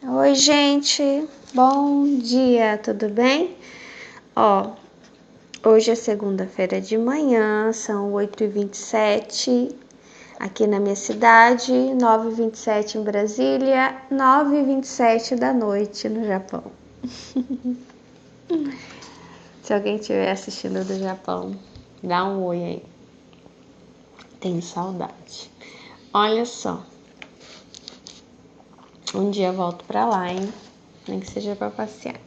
Oi, gente, bom dia, tudo bem? Hoje é segunda-feira de manhã, são 8h27 aqui na minha cidade, 9h27 em Brasília, 9h27 da noite no Japão. Se alguém estiver assistindo do Japão, dá um oi aí. Tenho saudade. Olha só, um dia eu volto pra lá, hein? Nem que seja pra passear.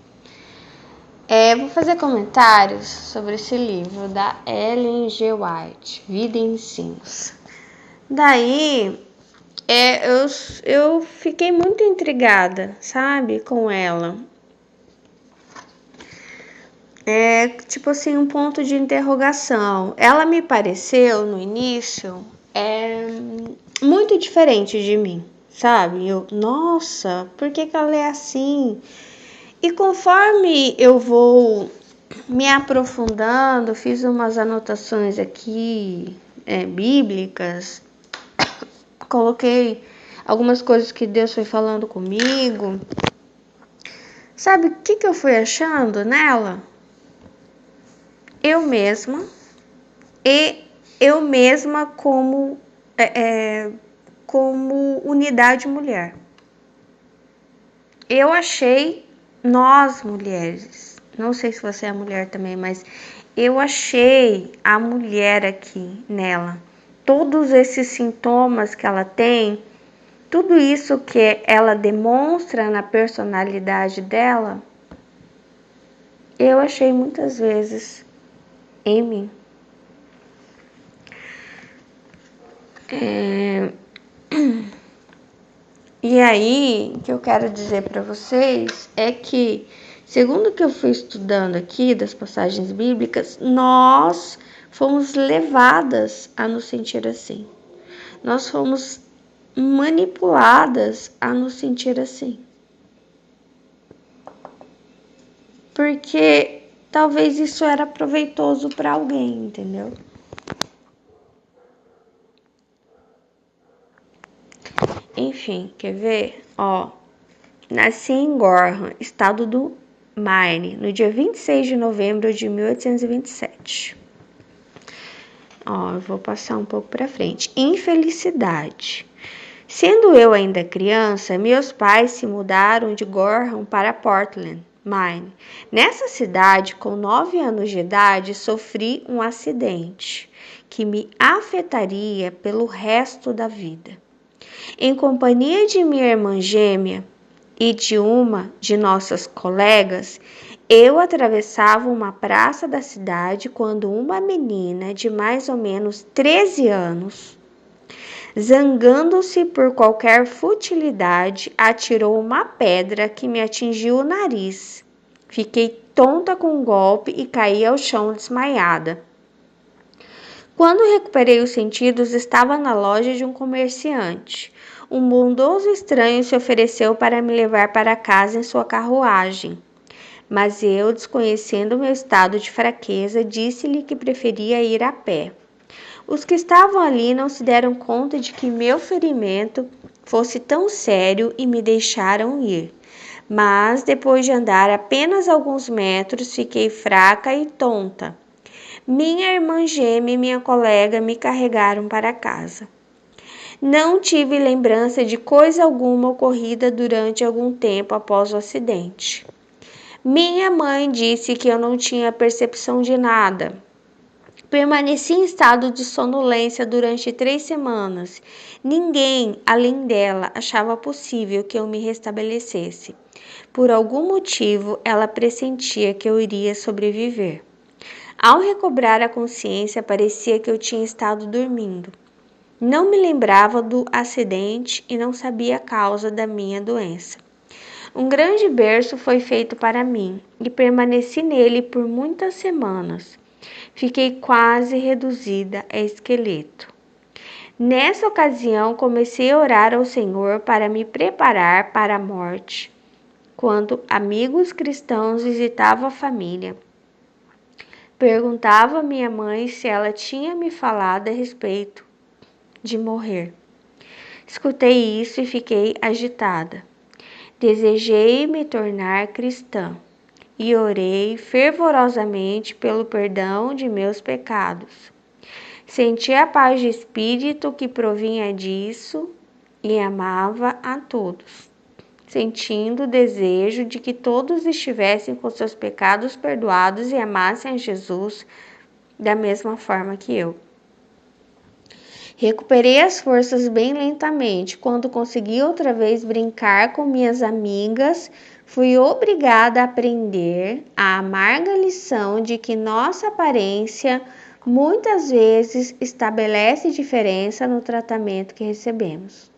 Vou fazer comentários sobre esse livro da Ellen G. White, Vida e Ensinos. Daí, eu fiquei muito intrigada, sabe, com ela. Tipo assim, um ponto de interrogação. Ela me pareceu, no início, muito diferente de mim, sabe? Nossa, por que ela é assim? E conforme eu vou me aprofundando, fiz umas anotações aqui, bíblicas, coloquei algumas coisas que Deus foi falando comigo. Sabe o que eu fui achando nela? Eu mesma como unidade mulher. Eu achei nós mulheres, não sei se você é mulher também, mas eu achei a mulher aqui nela. Todos esses sintomas que ela tem, tudo isso que ela demonstra na personalidade dela, eu achei muitas vezes em mim. E aí, o que eu quero dizer para vocês é que, segundo o que eu fui estudando aqui das passagens bíblicas, nós fomos levadas a nos sentir assim. Nós fomos manipuladas a nos sentir assim. Porque talvez isso era proveitoso para alguém, entendeu? Enfim, quer ver? Nasci em Gorham, estado do Maine, no dia 26 de novembro de 1827. Eu vou passar um pouco para frente. Infelicidade. Sendo eu ainda criança, meus pais se mudaram de Gorham para Portland, Maine. Nessa cidade, com 9 anos de idade, sofri um acidente que me afetaria pelo resto da vida. Em companhia de minha irmã gêmea e de uma de nossas colegas, eu atravessava uma praça da cidade quando uma menina de mais ou menos 13 anos, zangando-se por qualquer futilidade, atirou uma pedra que me atingiu o nariz. Fiquei tonta com o golpe e caí ao chão desmaiada. Quando recuperei os sentidos, estava na loja de um comerciante. Um bondoso estranho se ofereceu para me levar para casa em sua carruagem. Mas eu, desconhecendo meu estado de fraqueza, disse-lhe que preferia ir a pé. Os que estavam ali não se deram conta de que meu ferimento fosse tão sério e me deixaram ir. Mas, depois de andar apenas alguns metros, fiquei fraca e tonta. Minha irmã gêmea e minha colega me carregaram para casa. Não tive lembrança de coisa alguma ocorrida durante algum tempo após o acidente. Minha mãe disse que eu não tinha percepção de nada. Permaneci em estado de sonolência durante 3 semanas. Ninguém, além dela, achava possível que eu me restabelecesse. Por algum motivo, ela pressentia que eu iria sobreviver. Ao recobrar a consciência, parecia que eu tinha estado dormindo. Não me lembrava do acidente e não sabia a causa da minha doença. Um grande berço foi feito para mim e permaneci nele por muitas semanas. Fiquei quase reduzida a esqueleto. Nessa ocasião, comecei a orar ao Senhor para me preparar para a morte. Quando amigos cristãos visitavam a família, perguntava a minha mãe se ela tinha me falado a respeito de morrer. Escutei isso e fiquei agitada. Desejei me tornar cristã e orei fervorosamente pelo perdão de meus pecados. Senti a paz de espírito que provinha disso e amava a todos, sentindo o desejo de que todos estivessem com seus pecados perdoados e amassem a Jesus da mesma forma que eu. Recuperei as forças bem lentamente. Quando consegui outra vez brincar com minhas amigas, fui obrigada a aprender a amarga lição de que nossa aparência muitas vezes estabelece diferença no tratamento que recebemos.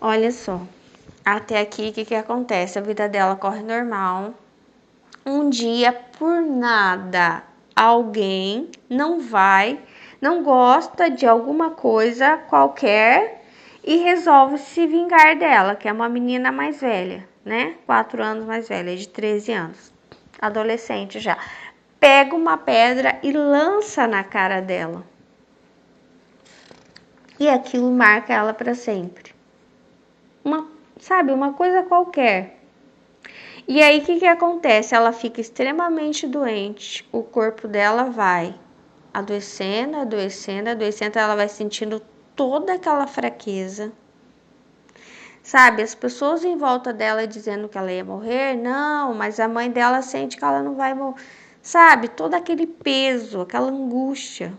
Olha só, até aqui o que acontece? A vida dela corre normal. Um dia, por nada, alguém não gosta de alguma coisa qualquer e resolve se vingar dela, que é uma menina mais velha, né? 4 anos mais velha, de 13 anos, adolescente já. Pega uma pedra e lança na cara dela. E aquilo marca ela para sempre. Uma coisa qualquer. E aí o que acontece? Ela fica extremamente doente, o corpo dela vai adoecendo, ela vai sentindo toda aquela fraqueza. Sabe, as pessoas em volta dela dizendo que ela ia morrer, não, mas a mãe dela sente que ela não vai morrer. Sabe, todo aquele peso, aquela angústia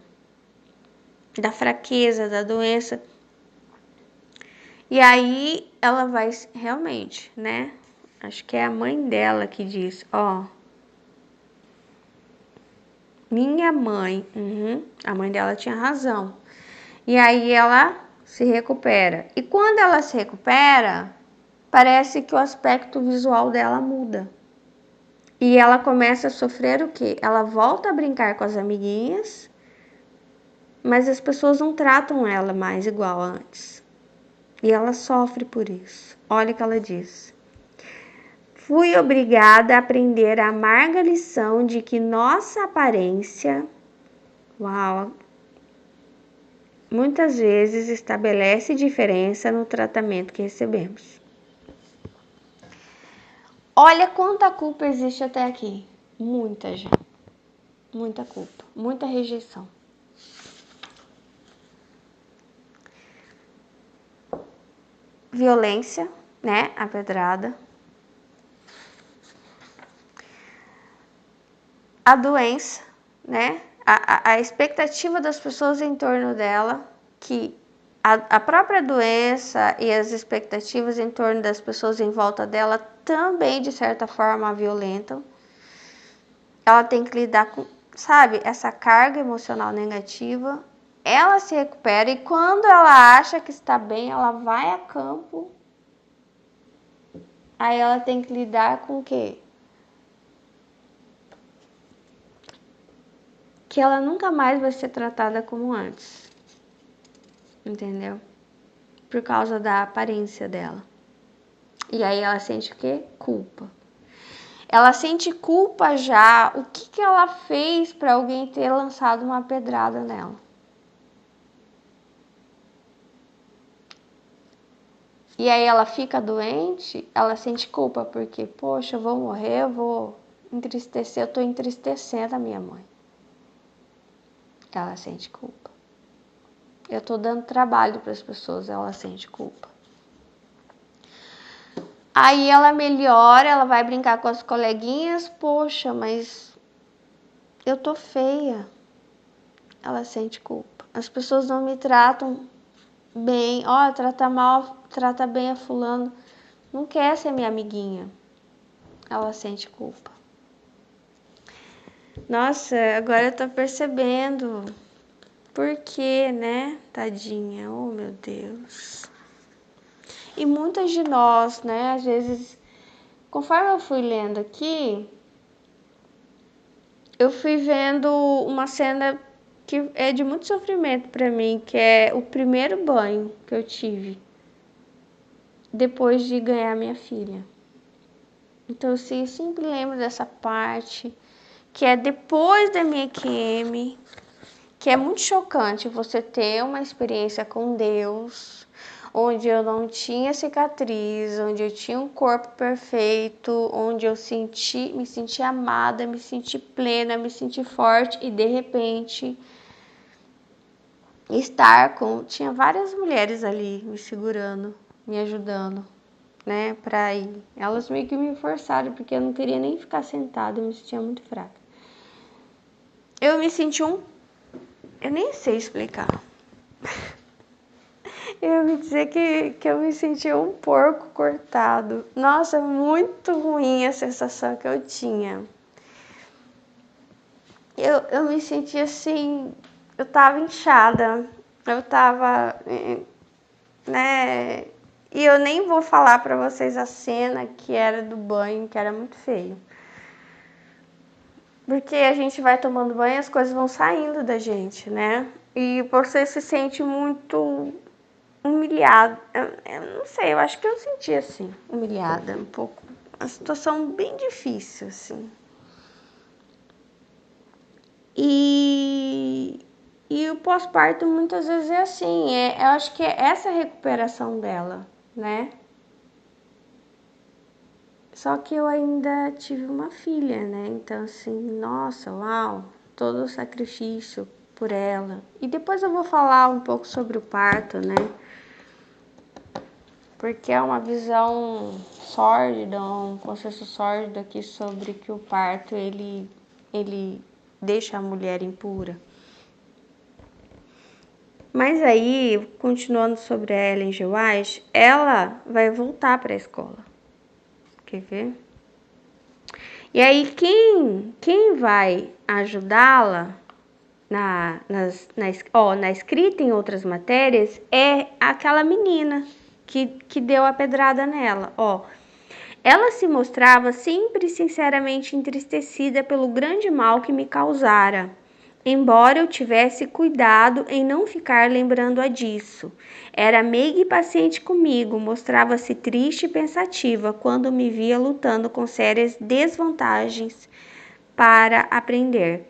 da fraqueza, da doença. E aí ela vai realmente, né? Acho que é a mãe dela que diz, ó, minha mãe, a mãe dela tinha razão. E aí ela se recupera. E quando ela se recupera, parece que o aspecto visual dela muda. E ela começa a sofrer o quê? Ela volta a brincar com as amiguinhas, mas as pessoas não tratam ela mais igual a antes. E ela sofre por isso. Olha o que ela diz. Fui obrigada a aprender a amarga lição de que nossa aparência, muitas vezes estabelece diferença no tratamento que recebemos. Olha quanta culpa existe até aqui. Muita já. Muita culpa. Muita rejeição. Violência, né? A pedrada. A doença, né? A expectativa das pessoas em torno dela, que a própria doença e as expectativas em torno das pessoas em volta dela também, de certa forma, a violentam. Ela tem que lidar com, sabe, essa carga emocional negativa. Ela se recupera e quando ela acha que está bem, ela vai a campo. Aí ela tem que lidar com o quê? Que ela nunca mais vai ser tratada como antes. Entendeu? Por causa da aparência dela. E aí ela sente o quê? Culpa. Ela sente culpa já. O que ela fez para alguém ter lançado uma pedrada nela? E aí ela fica doente, ela sente culpa, porque, poxa, eu vou morrer, eu vou entristecer, eu tô entristecendo a minha mãe. Ela sente culpa. Eu tô dando trabalho para as pessoas, ela sente culpa. Aí ela melhora, ela vai brincar com as coleguinhas, poxa, mas eu tô feia. Ela sente culpa. As pessoas não me tratam bem, trata mal, trata bem a fulano. Não quer ser minha amiguinha. Ela sente culpa. Nossa, agora eu tô percebendo. Por quê, né? Tadinha, oh meu Deus. E muitas de nós, né, às vezes, conforme eu fui lendo aqui, eu fui vendo uma cena que é de muito sofrimento para mim, que é o primeiro banho que eu tive depois de ganhar minha filha. Então eu sempre lembro dessa parte, que é depois da minha QM, que é muito chocante você ter uma experiência com Deus, onde eu não tinha cicatriz, onde eu tinha um corpo perfeito, onde eu me senti amada, me senti plena, me senti forte e de repente tinha várias mulheres ali me segurando, me ajudando, né, para ir. Elas meio que me forçaram porque eu não queria nem ficar sentada, eu me sentia muito fraca. Eu me senti eu nem sei explicar. Eu ia me dizer que eu me sentia um porco cortado. Nossa, muito ruim a sensação que eu tinha. Eu me sentia assim, eu tava inchada, eu tava, né? E eu nem vou falar pra vocês a cena que era do banho, que era muito feio. Porque a gente vai tomando banho e as coisas vão saindo da gente, né? E você se sente muito humilhada. Eu não sei, eu acho que eu senti assim, humilhada, um pouco. Uma situação bem difícil, assim. E o pós-parto muitas vezes é assim, eu acho que é essa recuperação dela, né? Só que eu ainda tive uma filha, né? Então, assim, nossa, uau, todo o sacrifício por ela. E depois eu vou falar um pouco sobre o parto, né? Porque é uma visão sórdida, um conceito sórdido aqui sobre que o parto, ele deixa a mulher impura. Mas aí, continuando sobre a Ellen G. White, ela vai voltar para a escola. Quer ver? E aí, quem vai ajudá-la na escrita em outras matérias é aquela menina que deu a pedrada nela. Ela se mostrava sempre sinceramente entristecida pelo grande mal que me causara, embora eu tivesse cuidado em não ficar lembrando-a disso. Era meiga e paciente comigo, mostrava-se triste e pensativa quando me via lutando com sérias desvantagens para aprender.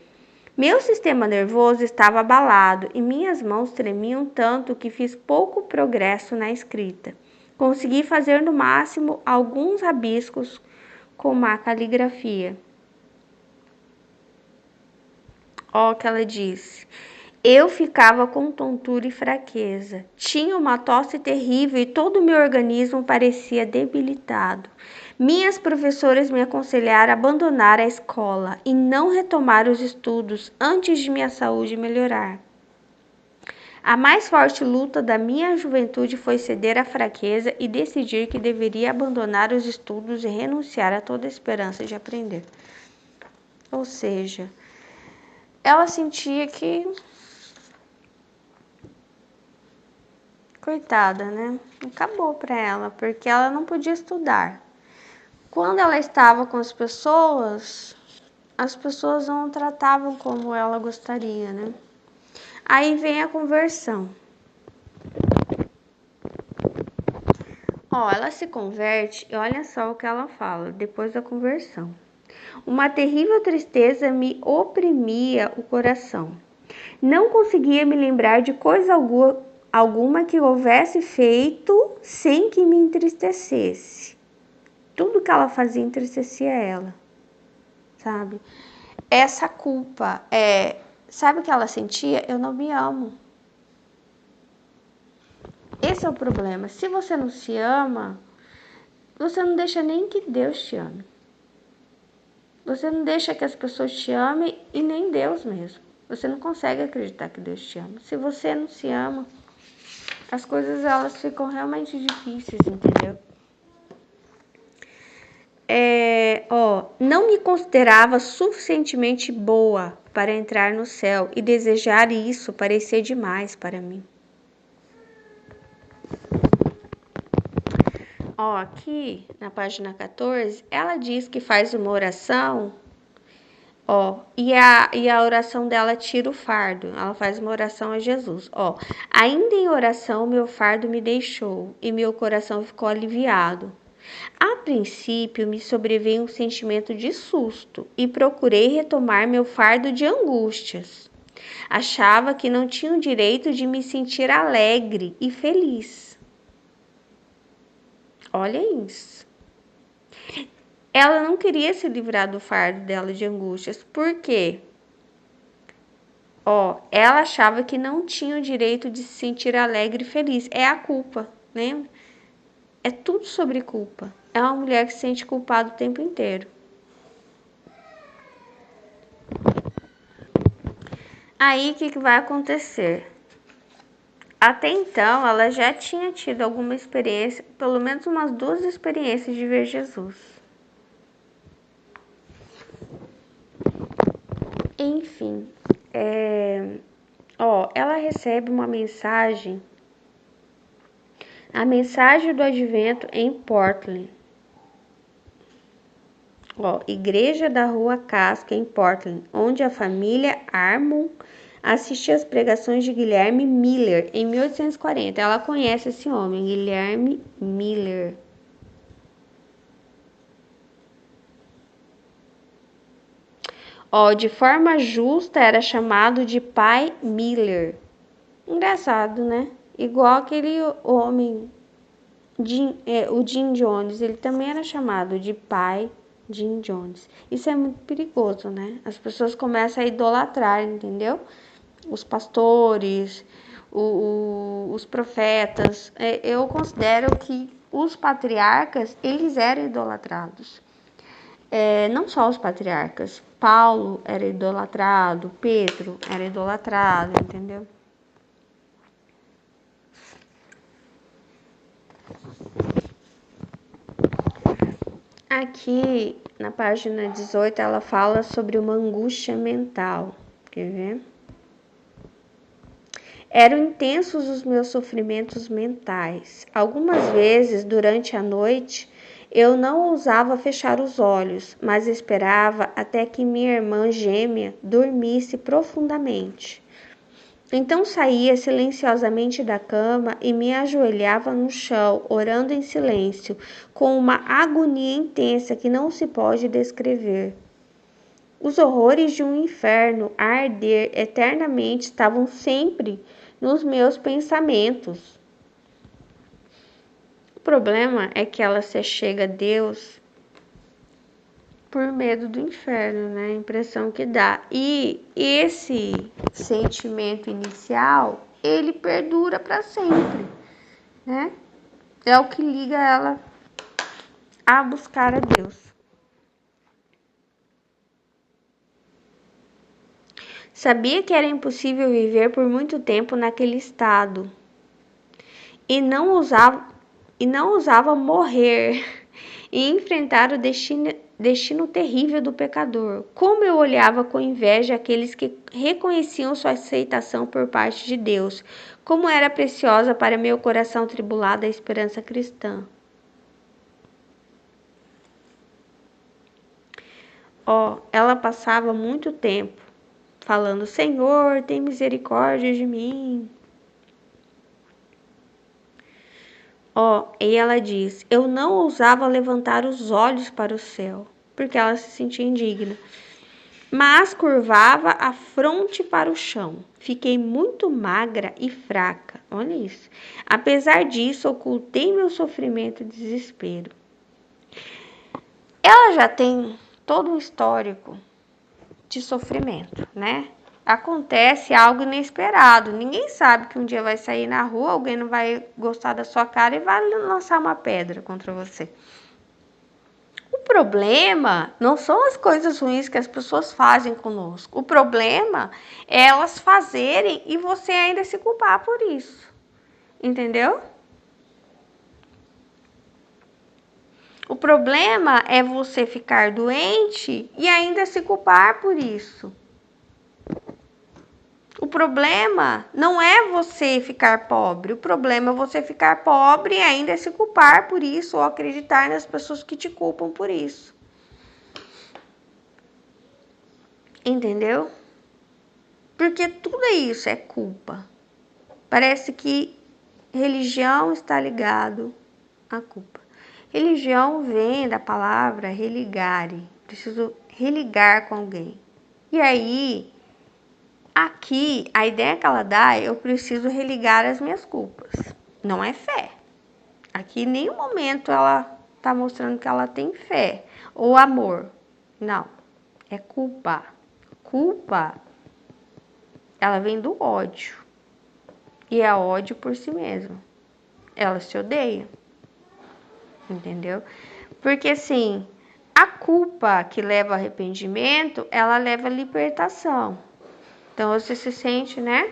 Meu sistema nervoso estava abalado e minhas mãos tremiam tanto que fiz pouco progresso na escrita. Consegui fazer no máximo alguns rabiscos com má caligrafia. O que ela disse. Eu ficava com tontura e fraqueza. Tinha uma tosse terrível e todo o meu organismo parecia debilitado. Minhas professoras me aconselharam a abandonar a escola e não retomar os estudos antes de minha saúde melhorar. A mais forte luta da minha juventude foi ceder à fraqueza e decidir que deveria abandonar os estudos e renunciar a toda esperança de aprender. Ou seja, ela sentia que... Coitada, né? Acabou para ela, porque ela não podia estudar. Quando ela estava com as pessoas não tratavam como ela gostaria, né? Aí vem a conversão. Ela se converte e olha só o que ela fala depois da conversão. Uma terrível tristeza me oprimia o coração. Não conseguia me lembrar de coisa alguma que houvesse feito sem que me entristecesse. Tudo que ela fazia entristecia ela, sabe? Essa culpa, sabe o que ela sentia? Eu não me amo. Esse é o problema. Se você não se ama, você não deixa nem que Deus te ame. Você não deixa que as pessoas te amem e nem Deus mesmo. Você não consegue acreditar que Deus te ama. Se você não se ama, as coisas elas ficam realmente difíceis, entendeu? Não me considerava suficientemente boa para entrar no céu e desejar isso parecia demais para mim. Aqui na página 14, ela diz que faz uma oração, e a oração dela tira o fardo. Ela faz uma oração a Jesus. Ainda em oração, meu fardo me deixou e meu coração ficou aliviado. A princípio, me sobreveio um sentimento de susto e procurei retomar meu fardo de angústias. Achava que não tinha o direito de me sentir alegre e feliz. Olha isso. Ela não queria se livrar do fardo dela de angústias. Por quê? Ela achava que não tinha o direito de se sentir alegre e feliz. É a culpa, lembra? É tudo sobre culpa. É uma mulher que se sente culpada o tempo inteiro. Aí, o que vai acontecer? Até então, ela já tinha tido alguma experiência, pelo menos umas 2 experiências de ver Jesus. Enfim, ela recebe uma mensagem, a mensagem do advento em Portland. Igreja da Rua Casca, em Portland, onde a família Harmon assistia às pregações de Guilherme Miller em 1840. Ela conhece esse homem, Guilherme Miller. De forma justa era chamado de Pai Miller. Engraçado, né? Igual aquele homem, o Jim Jones, ele também era chamado de Pai Jim Jones. Isso é muito perigoso, né? As pessoas começam a idolatrar, entendeu? Os pastores, os profetas. Eu considero que os patriarcas, eles eram idolatrados. Não só os patriarcas. Paulo era idolatrado, Pedro era idolatrado, entendeu? Aqui na página 18 ela fala sobre uma angústia mental. Quer ver? Eram intensos os meus sofrimentos mentais. Algumas vezes, durante a noite, eu não ousava fechar os olhos, mas esperava até que minha irmã gêmea dormisse profundamente. Então saía silenciosamente da cama e me ajoelhava no chão, orando em silêncio, com uma agonia intensa que não se pode descrever. Os horrores de um inferno a arder eternamente estavam sempre nos meus pensamentos. O problema é que ela se achega a Deus por medo do inferno, né? A impressão que dá. E esse sentimento inicial, ele perdura para sempre, né? É o que liga ela a buscar a Deus. Sabia que era impossível viver por muito tempo naquele estado e não ousava morrer e enfrentar o destino terrível do pecador. Como eu olhava com inveja aqueles que reconheciam sua aceitação por parte de Deus. Como era preciosa para meu coração tribulado a esperança cristã. Ela passava muito tempo falando: Senhor, tem misericórdia de mim. E ela diz: eu não ousava levantar os olhos para o céu, porque ela se sentia indigna, mas curvava a fronte para o chão. Fiquei muito magra e fraca, olha isso. Apesar disso, ocultei meu sofrimento e desespero. Ela já tem todo um histórico de sofrimento, né? Acontece algo inesperado. Ninguém sabe que um dia vai sair na rua, alguém não vai gostar da sua cara e vai lançar uma pedra contra você. O problema não são as coisas ruins que as pessoas fazem conosco. O problema é elas fazerem e você ainda se culpar por isso. Entendeu? O problema é você ficar doente e ainda se culpar por isso. O problema não é você ficar pobre, o problema é você ficar pobre e ainda se culpar por isso ou acreditar nas pessoas que te culpam por isso. Entendeu? Porque tudo isso é culpa. Parece que religião está ligado à culpa. Religião vem da palavra religare. Preciso religar com alguém. E aí, aqui, a ideia que ela dá é: eu preciso religar as minhas culpas. Não é fé. Aqui em nenhum momento ela tá mostrando que ela tem fé ou amor. Não, é culpa. Culpa, ela vem do ódio. E é ódio por si mesmo. Ela se odeia. Entendeu? Porque assim, a culpa que leva ao arrependimento, ela leva à libertação. Então você se sente, né?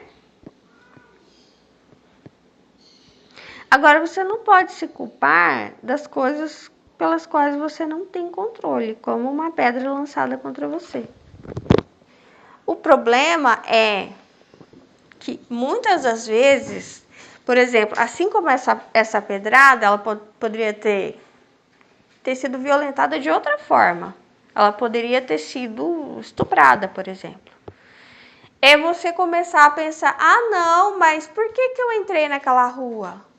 Agora você não pode se culpar das coisas pelas quais você não tem controle, como uma pedra lançada contra você. O problema é que muitas das vezes, por exemplo, assim como essa pedrada, ela poderia ter sido violentada de outra forma. Ela poderia ter sido estuprada, por exemplo. É você começar a pensar, ah não, mas por que eu entrei naquela rua?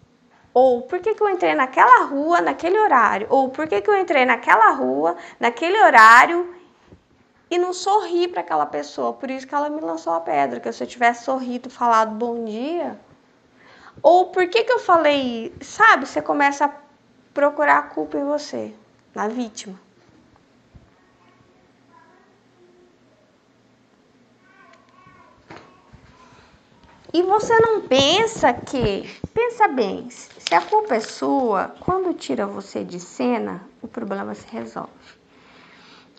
Ou por que eu entrei naquela rua, naquele horário? Ou por que eu entrei naquela rua, naquele horário e não sorri para aquela pessoa? Por isso que ela me lançou a pedra, que se eu tivesse sorrido, falado bom dia. Ou por que eu falei, sabe? Você começa a procurar a culpa em você, na vítima. E você não pensa pensa bem, se a culpa é sua, quando tira você de cena, o problema se resolve.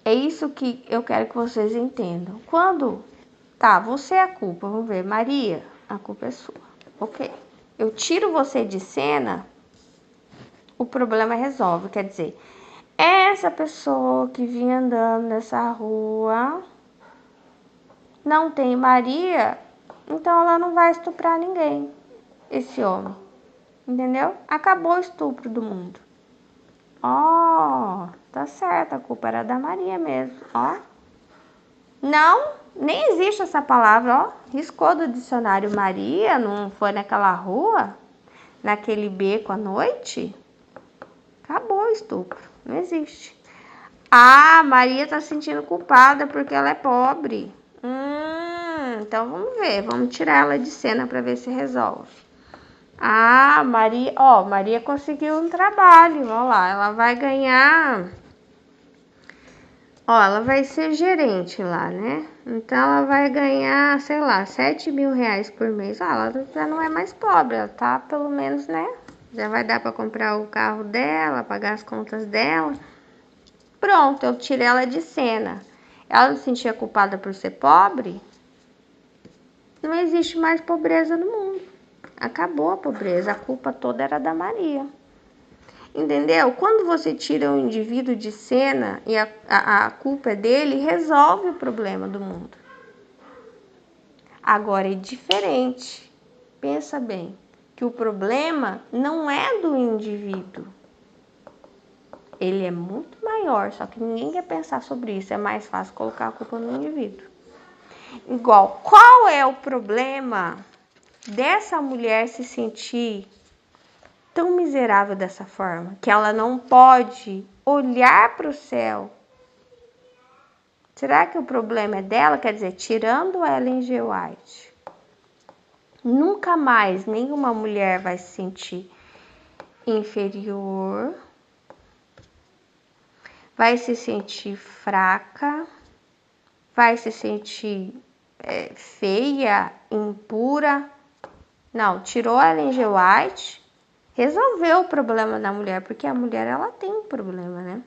É isso que eu quero que vocês entendam. Quando, tá, você é a culpa, vamos ver, Maria, a culpa é sua. Ok. Eu tiro você de cena, o problema resolve. Quer dizer, essa pessoa que vinha andando nessa rua não tem Maria, então ela não vai estuprar ninguém, esse homem. Entendeu? Acabou o estupro do mundo. Ó, tá certo, a culpa era da Maria mesmo, ó. Não, nem existe essa palavra, ó. Riscou do dicionário. Maria não foi naquela rua, naquele beco à noite? Acabou o estupro, não existe. Ah, Maria tá se sentindo culpada porque ela é pobre. Então vamos ver, vamos tirar ela de cena para ver se resolve. Ah, Maria, ó, Maria conseguiu um trabalho, olha lá, ela vai ganhar, ó, ela vai ser gerente lá, né? Então ela vai ganhar, sei lá, 7.000 reais por mês. Ah, ela já não é mais pobre, ela tá pelo menos, né? Já vai dar para comprar o carro dela, pagar as contas dela. Pronto, eu tirei ela de cena. Ela não se sentia culpada por ser pobre? Não existe mais pobreza no mundo. Acabou a pobreza, a culpa toda era da Maria. Entendeu? Quando você tira o indivíduo de cena e a culpa é dele, resolve o problema do mundo. Agora é diferente. Pensa bem, que o problema não é do indivíduo. Ele é muito maior, só que ninguém quer pensar sobre isso. É mais fácil colocar a culpa no indivíduo. Igual, qual é o problema dessa mulher se sentir tão miserável dessa forma, que ela não pode olhar para o céu? Será que o problema é dela? Quer dizer, tirando Ellen G. White, nunca mais nenhuma mulher vai se sentir inferior, vai se sentir fraca, vai se sentir feia, impura. Não, tirou Ellen G. White, resolveu o problema da mulher, porque a mulher ela tem um problema, né?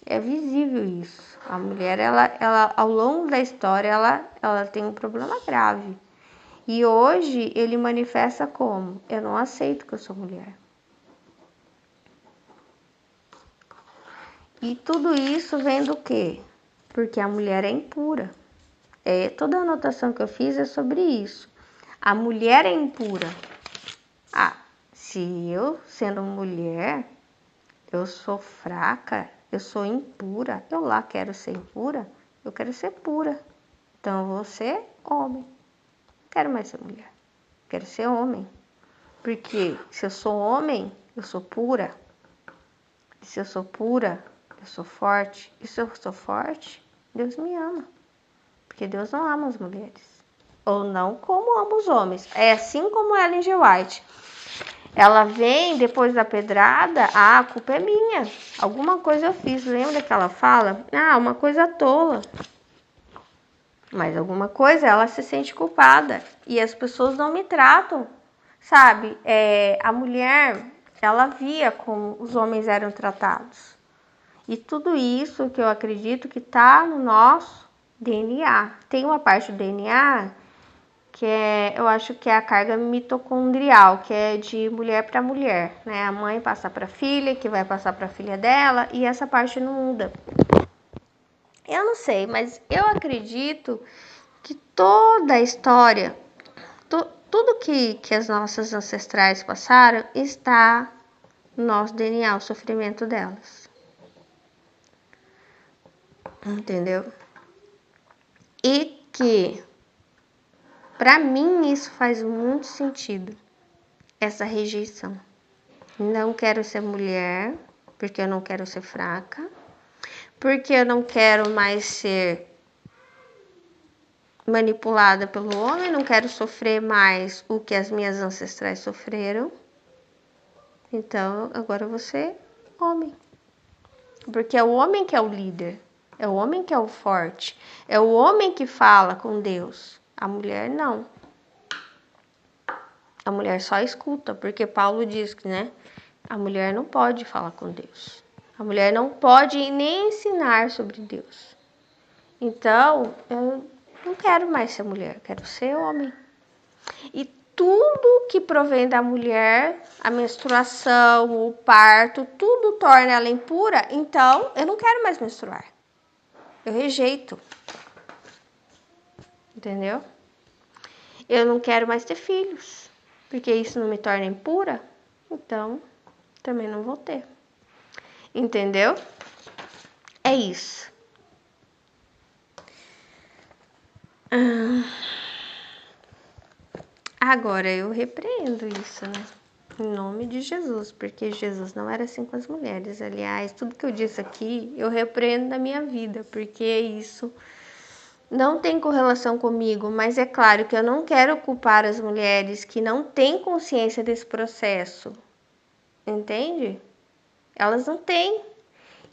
É visível isso. A mulher, ela ao longo da história, ela tem um problema grave. E hoje ele manifesta como? Eu não aceito que eu sou mulher. E tudo isso vem do quê? Porque a mulher é impura. Toda a anotação que eu fiz é sobre isso. A mulher é impura. Ah, se eu, sendo mulher, eu sou fraca, eu sou impura, eu lá quero ser impura, eu quero ser pura. Então eu vou ser homem. Não quero mais ser mulher. Quero ser homem. Porque se eu sou homem, eu sou pura. E se eu sou pura, eu sou forte. E se eu sou forte, Deus me ama. Porque Deus não ama as mulheres. Ou não como ama os homens. É assim como Ellen G. White. Ela vem depois da pedrada, ah, a culpa é minha. Alguma coisa eu fiz. Lembra que ela fala? Ah, uma coisa tola. Mas alguma coisa ela se sente culpada. E as pessoas não me tratam. Sabe? A mulher, ela via como os homens eram tratados. E tudo isso que eu acredito que está no nosso DNA. Tem uma parte do DNA que eu acho que é a carga mitocondrial, que é de mulher para mulher, né? A mãe passa para a filha, que vai passar para a filha dela, e essa parte não muda. Eu não sei, mas eu acredito que toda a história, tudo que as nossas ancestrais passaram, está no nosso DNA, o sofrimento delas. Entendeu? E que, para mim, isso faz muito sentido, essa rejeição. Não quero ser mulher, porque eu não quero ser fraca, porque eu não quero mais ser manipulada pelo homem, não quero sofrer mais o que as minhas ancestrais sofreram. Então, agora eu vou ser homem. Porque é o homem que é o líder, é o homem que é o forte, é o homem que fala com Deus. A mulher não. A mulher só escuta, porque Paulo diz que, né? A mulher não pode falar com Deus. A mulher não pode nem ensinar sobre Deus. Então, eu não quero mais ser mulher, quero ser homem. E tudo que provém da mulher, a menstruação, o parto, tudo torna ela impura, então eu não quero mais menstruar. Eu rejeito. Entendeu? Eu não quero mais ter filhos, porque isso não me torna impura, então também não vou ter. Entendeu? É isso. Agora eu repreendo isso, né? Em nome de Jesus, porque Jesus não era assim com as mulheres. Aliás, tudo que eu disse aqui, eu repreendo na minha vida, porque isso não tem correlação comigo, mas é claro que eu não quero culpar as mulheres que não têm consciência desse processo. Entende? Elas não têm.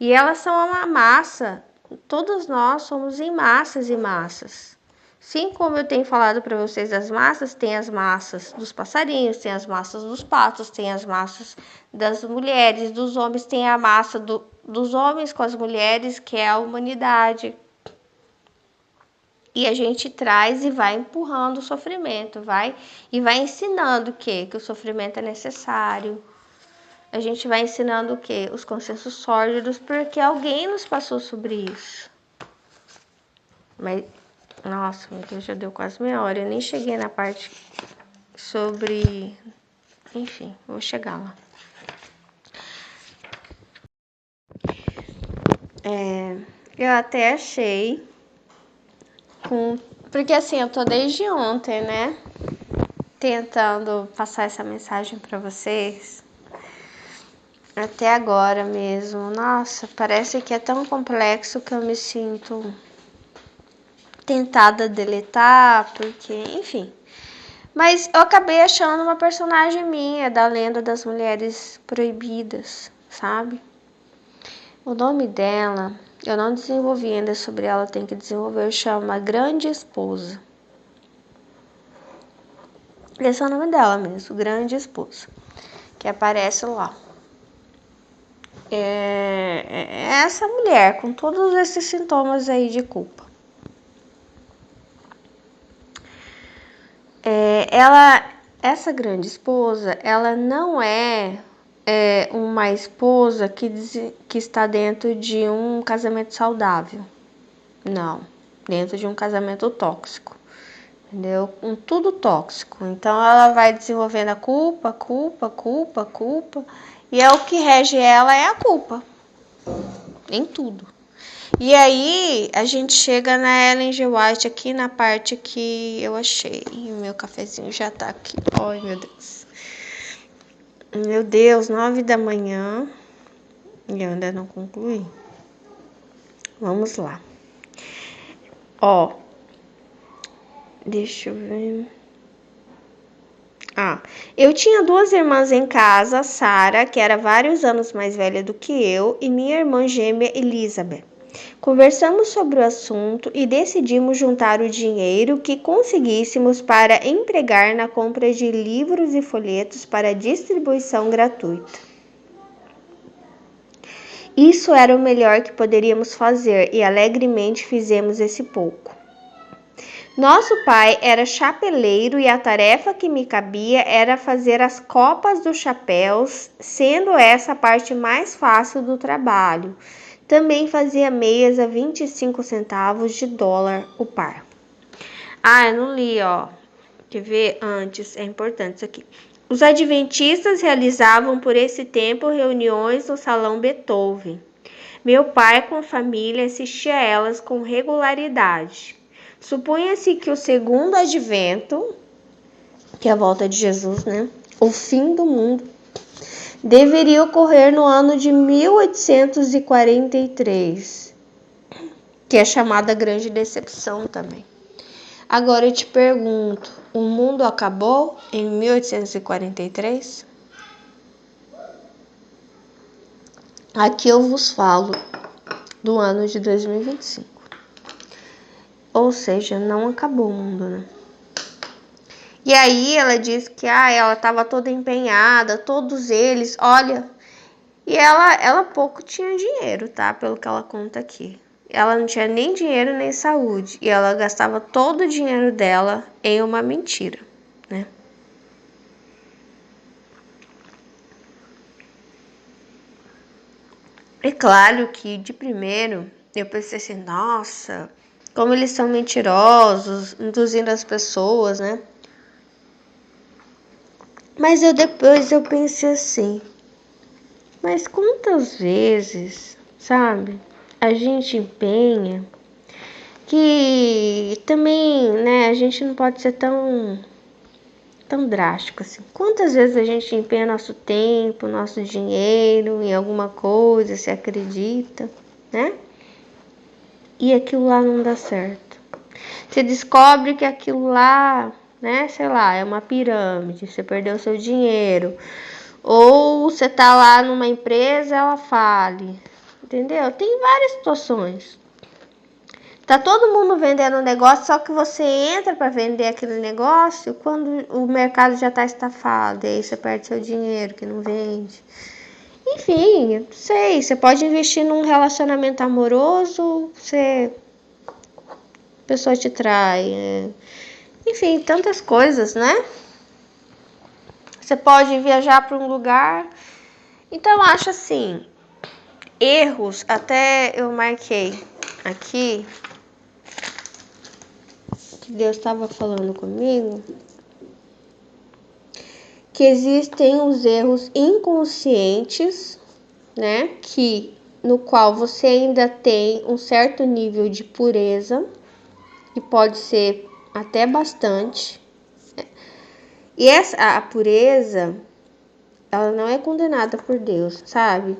E elas são uma massa. Todos nós somos em massas e massas. Assim como eu tenho falado para vocês das massas, tem as massas dos passarinhos, tem as massas dos patos, tem as massas das mulheres, dos homens, tem a massa dos homens com as mulheres, que é a humanidade. E a gente traz e vai empurrando o sofrimento, vai ensinando o quê? Que o sofrimento é necessário. A gente vai ensinando o quê? Os consensos sórdidos, porque alguém nos passou sobre isso. Mas, nossa, meu Deus, já deu quase meia hora. Eu nem cheguei na parte sobre... Enfim, vou chegar lá. Eu até achei... Porque assim, eu tô desde ontem, né? Tentando passar essa mensagem para vocês. Até agora mesmo. Nossa, parece que é tão complexo que eu me sinto tentada a deletar, porque, enfim. Mas eu acabei achando uma personagem minha da lenda das mulheres proibidas, sabe? O nome dela, eu não desenvolvi ainda sobre ela, tem que desenvolver, chama Grande Esposa. Esse é o nome dela mesmo, Grande Esposa, que aparece lá. É essa mulher com todos esses sintomas aí de culpa. Essa grande esposa, ela não é uma esposa que está dentro de um casamento saudável. Não, dentro de um casamento tóxico. Entendeu? Tudo tóxico. Então ela vai desenvolvendo a culpa. E o que rege ela é a culpa. Em tudo. E aí a gente chega na Ellen G. White aqui na parte que eu achei. O meu cafezinho já tá aqui. Ai, meu Deus. Meu Deus, 9 da manhã. E eu ainda não concluí. Vamos lá. Ó. Deixa eu ver. Eu tinha 2 irmãs em casa, Sara, que era vários anos mais velha do que eu, e minha irmã gêmea, Elizabeth. Conversamos sobre o assunto e decidimos juntar o dinheiro que conseguíssemos para empregar na compra de livros e folhetos para distribuição gratuita. Isso era o melhor que poderíamos fazer e alegremente fizemos esse pouco. Nosso pai era chapeleiro e a tarefa que me cabia era fazer as copas dos chapéus, sendo essa a parte mais fácil do trabalho. Também fazia meias a 25 centavos de dólar o par. Eu não li, ó. Quer ver antes? É importante isso aqui. Os adventistas realizavam por esse tempo reuniões no Salão Beethoven. Meu pai, com a família, assistia a elas com regularidade. Supunha-se que o segundo advento, que é a volta de Jesus, né? O fim do mundo, deveria ocorrer no ano de 1843, que é chamada Grande Decepção também. Agora eu te pergunto, o mundo acabou em 1843? Aqui eu vos falo do ano de 2025. Ou seja, não acabou o mundo, né? E aí ela diz que ela estava toda empenhada, todos eles, olha, e ela pouco tinha dinheiro, tá? Pelo que ela conta aqui. Ela não tinha nem dinheiro nem saúde, e ela gastava todo o dinheiro dela em uma mentira, né? É claro que de primeiro eu pensei assim, nossa, como eles são mentirosos, induzindo as pessoas, né? Mas depois eu pensei assim, mas quantas vezes, sabe, a gente empenha que também, né, a gente não pode ser tão drástico assim. Quantas vezes a gente empenha nosso tempo, nosso dinheiro em alguma coisa, se acredita, né? E aquilo lá não dá certo. Você descobre que aquilo lá, né, sei lá, é uma pirâmide, você perdeu seu dinheiro. Ou você tá lá numa empresa, ela fale. Entendeu? Tem várias situações. Tá todo mundo vendendo um negócio, só que você entra para vender aquele negócio quando o mercado já tá estafado. E aí você perde seu dinheiro que não vende. Enfim, eu não sei. Você pode investir num relacionamento amoroso, a pessoa te trai. Enfim, tantas coisas, né? Você pode viajar para um lugar. Então, eu acho assim, erros, até eu marquei aqui, que Deus estava falando comigo, que existem os erros inconscientes, né, no qual você ainda tem um certo nível de pureza, que pode ser até bastante. E a pureza, ela não é condenada por Deus, sabe?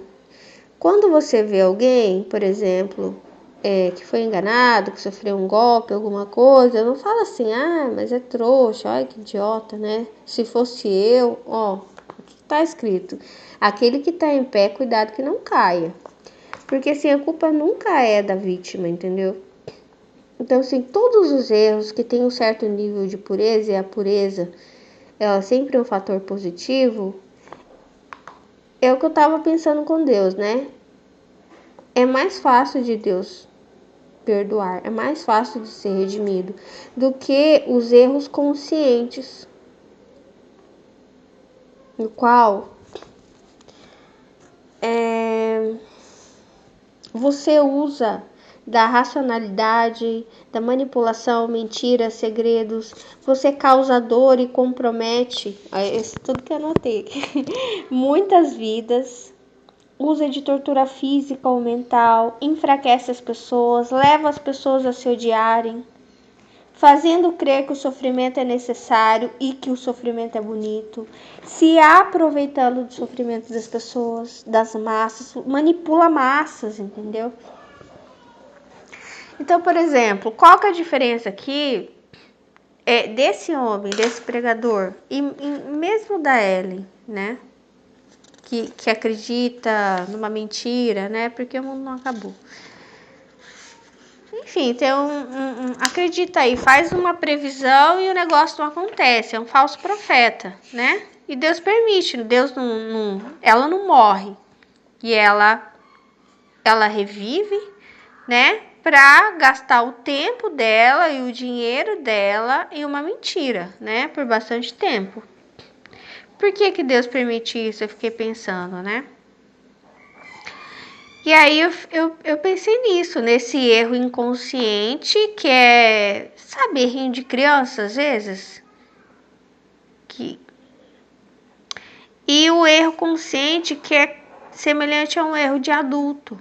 Quando você vê alguém, por exemplo, que foi enganado, que sofreu um golpe, alguma coisa, não fala assim, mas é trouxa, olha que idiota, né? Se fosse eu, tá escrito, aquele que tá em pé, cuidado que não caia. Porque assim, a culpa nunca é da vítima, entendeu? Então, assim, todos os erros que têm um certo nível de pureza, e a pureza, ela sempre é um fator positivo, é o que eu tava pensando com Deus, né? É mais fácil de Deus perdoar, é mais fácil de ser redimido do que os erros conscientes, no qual você usa da racionalidade, da manipulação, mentiras, segredos, você causa dor e compromete, isso tudo que eu anotei, muitas vidas, usa de tortura física ou mental, enfraquece as pessoas, leva as pessoas a se odiarem, fazendo crer que o sofrimento é necessário e que o sofrimento é bonito, se aproveitando do sofrimento das pessoas, das massas, manipula massas, entendeu? Então, por exemplo, qual que é a diferença aqui desse homem, desse pregador, e mesmo da Ellen, né? Que acredita numa mentira, né? Porque o mundo não acabou. Enfim, tem acredita aí, faz uma previsão e o negócio não acontece, é um falso profeta, né? E Deus permite, Deus ela não morre. E ela revive, né? Para gastar o tempo dela e o dinheiro dela em uma mentira, né? Por bastante tempo. Por que Deus permite isso? Eu fiquei pensando, né? E aí eu pensei nisso, nesse erro inconsciente que é, sabe, errinho de criança às vezes? E o erro consciente que é semelhante a um erro de adulto.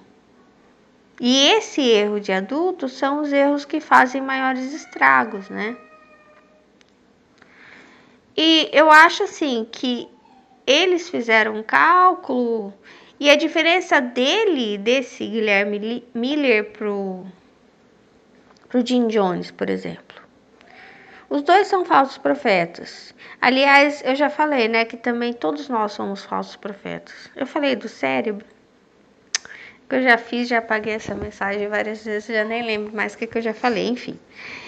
E esse erro de adulto são os erros que fazem maiores estragos, né? E eu acho assim que eles fizeram um cálculo e a diferença desse Guilherme Miller pro Jim Jones, por exemplo. Os dois são falsos profetas. Aliás, eu já falei, né, que também todos nós somos falsos profetas. Eu falei do cérebro, que eu já fiz, já apaguei essa mensagem várias vezes, já nem lembro mais o que eu já falei, enfim.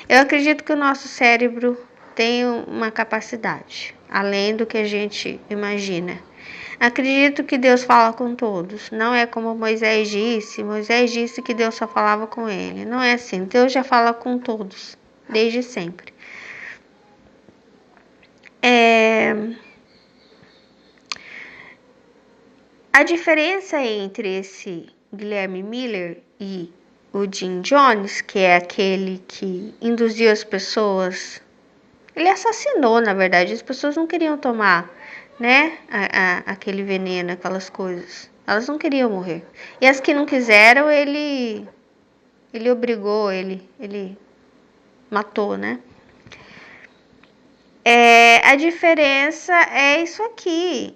Eu acredito que o nosso cérebro tem uma capacidade, além do que a gente imagina. Acredito que Deus fala com todos. Não é como Moisés disse que Deus só falava com ele. Não é assim. Deus já fala com todos, desde sempre. A diferença entre esse Guilherme Miller e o Jim Jones, que é aquele que induziu as pessoas, ele assassinou, na verdade, as pessoas não queriam tomar, né, aquele veneno, aquelas coisas. Elas não queriam morrer. E as que não quiseram, ele obrigou, ele matou, né? A diferença é isso aqui.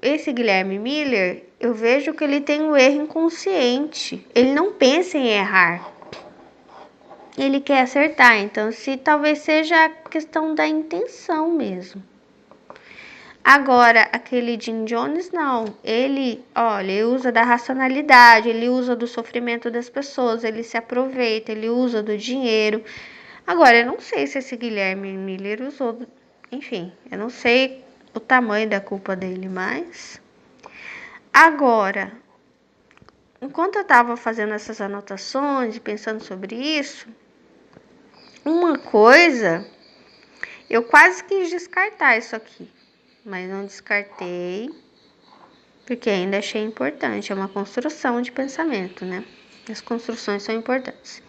Esse Guilherme Miller, eu vejo que ele tem um erro inconsciente. Ele não pensa em errar. Ele quer acertar. Então, talvez seja a questão da intenção mesmo. Agora, aquele Jim Jones, não. Ele usa da racionalidade, ele usa do sofrimento das pessoas, ele se aproveita, ele usa do dinheiro. Agora, eu não sei se esse Guilherme Miller usou, enfim, eu não sei o tamanho da culpa dele, mas... Agora, enquanto eu estava fazendo essas anotações e pensando sobre isso, uma coisa, eu quase quis descartar isso aqui, mas não descartei, porque ainda achei importante, é uma construção de pensamento, né? As construções são importantes.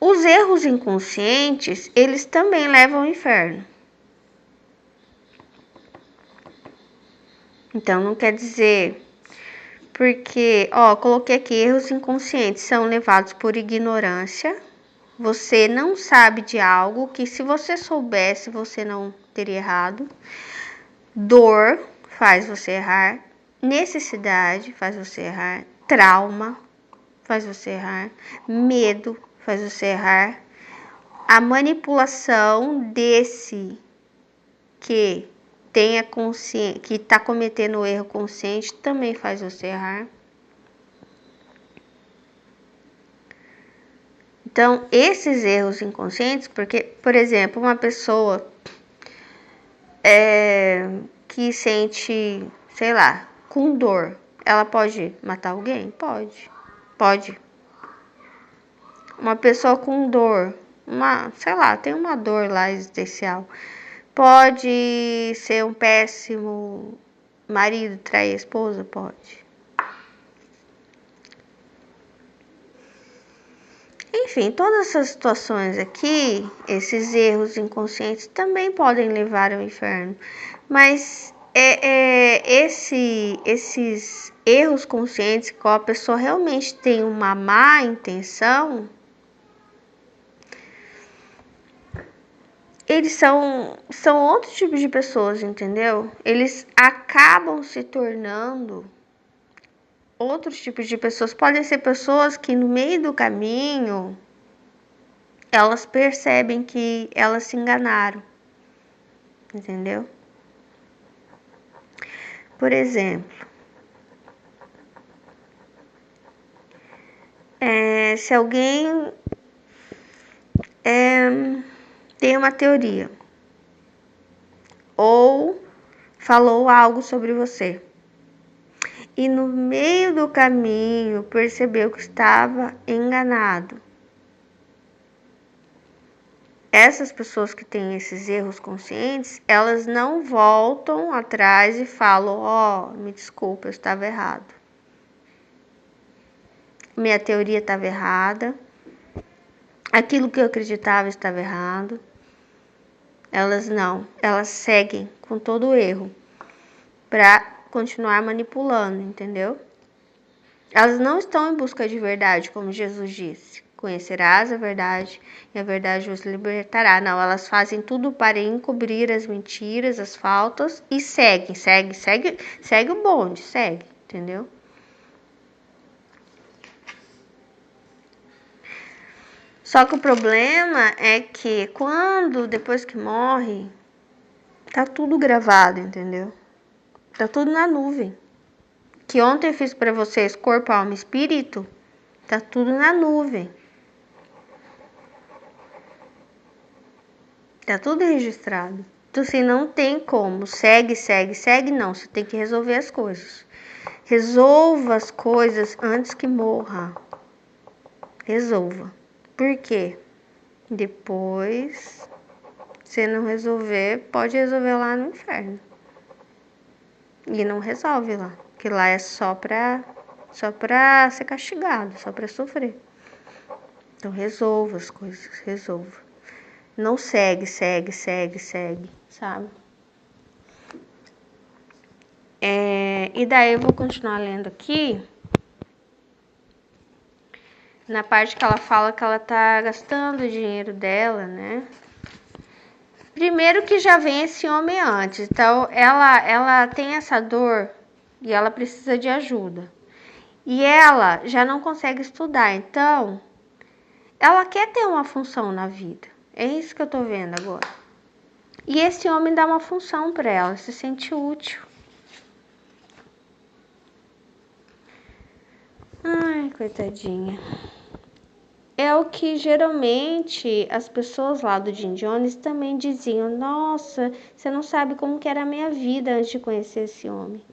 Os erros inconscientes, eles também levam ao inferno. Então, não quer dizer... Porque, coloquei aqui, erros inconscientes são levados por ignorância. Você não sabe de algo que se você soubesse, você não teria errado. Dor faz você errar. Necessidade faz você errar. Trauma faz você errar. Medo faz você errar. A manipulação desse que tenha consciência, que está cometendo o erro consciente, também faz você errar. Então, esses erros inconscientes, porque, por exemplo, uma pessoa que sente, sei lá, com dor, ela pode matar alguém? Pode. Uma pessoa com dor, sei lá, tem uma dor lá existencial, pode ser um péssimo marido, trair a esposa? Pode. Enfim, todas essas situações aqui, esses erros inconscientes também podem levar ao inferno. Mas esses erros conscientes, que a pessoa realmente tem uma má intenção, eles são outro tipo de pessoas, entendeu? Eles acabam se tornando outros tipos de pessoas. Podem ser pessoas que no meio do caminho elas percebem que elas se enganaram, entendeu? Por exemplo, se alguém tem uma teoria ou falou algo sobre você e no meio do caminho percebeu que estava enganado. Essas pessoas que têm esses erros conscientes, elas não voltam atrás e falam: me desculpa, eu estava errado. Minha teoria estava errada. Aquilo que eu acreditava estava errado. Elas seguem com todo o erro para continuar manipulando, entendeu? Elas não estão em busca de verdade, como Jesus disse. Conhecerás a verdade e a verdade os libertará. Não, elas fazem tudo para encobrir as mentiras, as faltas e segue o bonde, entendeu? Só que o problema é que depois que morre, tá tudo gravado, entendeu? Tá tudo na nuvem. Que ontem eu fiz para vocês corpo, alma e espírito, tá tudo na nuvem. Tá tudo registrado. Então, assim, não tem como. Segue, não. Você tem que resolver as coisas. Resolva as coisas antes que morra. Resolva. Por quê? Depois, se não resolver, pode resolver lá no inferno. E não resolve lá. Que lá é só pra ser castigado, só pra sofrer. Então, resolva as coisas. Resolva. Não segue, sabe? E daí eu vou continuar lendo aqui. Na parte que ela fala que ela tá gastando o dinheiro dela, né? Primeiro que já vem esse homem antes. Então, ela tem essa dor e ela precisa de ajuda. E ela já não consegue estudar. Então, ela quer ter uma função na vida. É isso que eu tô vendo agora. E esse homem dá uma função para ela, se sente útil. Ai, coitadinha. É o que geralmente as pessoas lá do Jim Jones também diziam: nossa, você não sabe como que era a minha vida antes de conhecer esse homem.